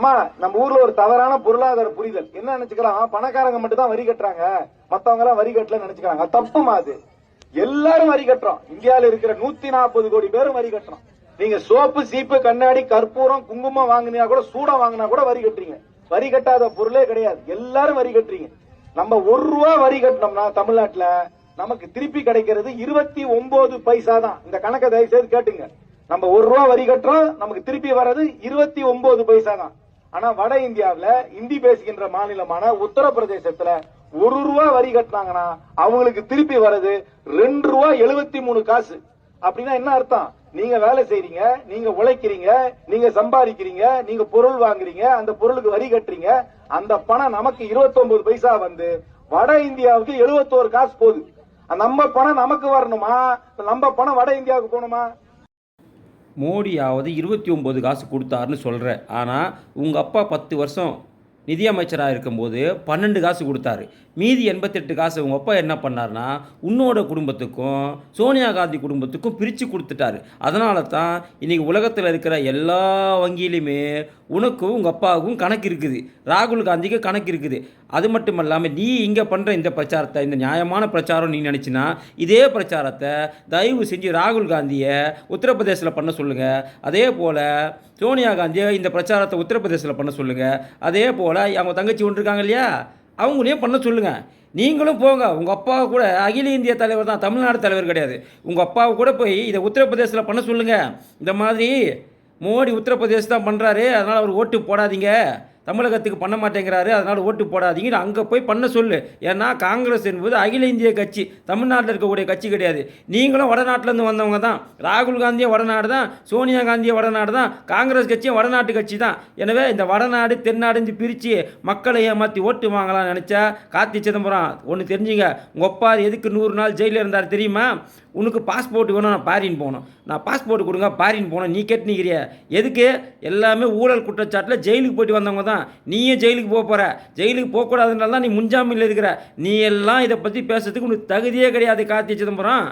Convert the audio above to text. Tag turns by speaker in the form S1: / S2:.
S1: அம்மா நம்ம ஊர்ல ஒரு தவறான பொருளாதார புரிதல் என்ன நினைச்சுக்கிறான், பணக்காரங்க மட்டும் தான் வரி கட்டுறாங்க, மத்தவங்க எல்லாம் வரி கட்டல நினைச்சுக்கிறாங்க. தப்புமா அது. எல்லாரும் வரி கட்டுறோம். இந்தியாவில இருக்கிற 140 கோடி பேரும் வரி கட்டுறோம். நீங்க சோப்பு, சீப்பு, கண்ணாடி, கற்பூரம், குங்குமம் வாங்கினா கூட, சூடம் வாங்கினா கூட வரி கட்டுறீங்க. வரி கட்டாத பொருளே கிடையாது. எல்லாரும் வரி கட்டுறீங்க. நம்ம 1 ரூபா வரி கட்டினோம்னா தமிழ்நாட்டுல நமக்கு திருப்பி கிடைக்கிறது 29 பைசா தான். இந்த கணக்கை தயவு செய்து கேட்டுங்க. நம்ம 1 ரூபா வரி கட்டுறோம், நமக்கு திருப்பி வர்றது 29 பைசா தான். ஆனா வட இந்தியாவில இந்தி பேசுகின்ற மாநிலமான உத்தரப்பிரதேசத்துல 1 ரூபா வரி கட்டினாங்கன்னா அவங்களுக்கு திருப்பி வர்றது 2 ரூபா 73 காசு. அப்படின்னா என்ன அர்த்தம்? நீங்க வேலை செய்றீங்க, நீங்க உழைக்கிறீங்க, நீங்க சம்பாதிக்கிறீங்க, நீங்க பொருள் வாங்குறீங்க, அந்த பொருளுக்கு வரி கட்டுறீங்க. அந்த பணம் நமக்கு 29 பைசா வந்து வட இந்தியாவுக்கு 71 காசு போகுது. நம்ம பணம் நமக்கு வரணுமா, நம்ம பணம் வட இந்தியாவுக்கு போகணுமா?
S2: மோடியாவது 29 காசு கொடுத்தாருன்னு சொல்கிற, ஆனால் உங்கள் அப்பா 10 வருஷம் நிதியமைச்சராக இருக்கும்போது 12 காசு கொடுத்தாரு. மீதி 88 காசு உங்கள் அப்பா என்ன பண்ணார்னா உன்னோட குடும்பத்துக்கும் சோனியா காந்தி குடும்பத்துக்கும் பிரித்து கொடுத்துட்டாரு. அதனால தான் இன்றைக்கி உலகத்தில் இருக்கிற எல்லா வங்கியிலுமே உனக்கும் உங்கள் அப்பாவுக்கும் கணக்கு இருக்குது, ராகுல் காந்திக்கு கணக்கு இருக்குது. அது மட்டும் இல்லாமல் நீ இங்கே பண்ணுற இந்த பிரச்சாரத்தை, இந்த நியாயமான பிரச்சாரம் நீ நினச்சினா இதே பிரச்சாரத்தை தயவு செஞ்சு ராகுல் காந்தியை உத்தரப்பிரதேசில் பண்ண சொல்லுங்கள். அதே போல் சோனியா காந்தியை இந்த பிரச்சாரத்தை உத்தரப்பிரதேசில் பண்ண சொல்லுங்கள். அதே போல் அவங்க தங்கச்சி ஒன்று இருக்காங்க இல்லையா, அவங்களையும் பண்ண சொல்லுங்கள். நீங்களும் போங்க. உங்கள் அப்பாவை கூட அகில இந்திய தலைவர் தான், தமிழ்நாடு தலைவர் கிடையாது. உங்கள் அப்பாவை கூட போய் இதை உத்தரப்பிரதேசில் பண்ண சொல்லுங்கள். இந்த மாதிரி மோடி உத்தரப்பிரதேச தான் பண்ணுறாரு, அதனால் அவர் ஓட்டு போடாதீங்க, தமிழகத்துக்கு பண்ண மாட்டேங்கிறாரு, அதனால் ஓட்டு போடாதீங்க, அங்கே போய் பண்ண சொல்லு. ஏன்னா காங்கிரஸ் என்பது அகில இந்திய கட்சி, தமிழ்நாட்டில் இருக்கக்கூடிய கட்சி கிடையாது. நீங்களும் வடநாட்டிலேருந்து வந்தவங்க தான். ராகுல் காந்தியும் வடநாடு தான், சோனியா காந்தியும் வடநாடு தான், காங்கிரஸ் கட்சியும் வடநாட்டு கட்சி தான். எனவே இந்த வடநாடு தென்னாடு பிரித்து மக்களை ஏமாற்றி ஓட்டு வாங்கலாம்னு நினச்சா கார்த்தி சிதம்பரம் ஒன்று தெரிஞ்சுங்க. உங்கள் அப்பா எதுக்கு 100 நாள் ஜெயிலில் இருந்தார் தெரியுமா? உனக்கு பாஸ்போர்ட் வேணும், நான் பாரின் போகணும், நான் பாஸ்போர்ட் கொடுங்க பாரின் போகணும், நீ கேட்டுனிக்கிறிய எதுக்கு? எல்லாமே ஊழல் குற்றச்சாட்டில் ஜெயிலுக்கு போயிட்டு வந்தவங்க தான். நீயும் ஜெயிலுக்கு போக போகிற. ஜெயிலுக்கு போகக்கூடாதுனால தான் நீ முன்ஜாமீனில் இருக்கிற. நீ எல்லாம் இதை பற்றி பேசுறதுக்கு உனக்கு தகுதியே கிடையாது கார்த்தி சிதம்பரம்.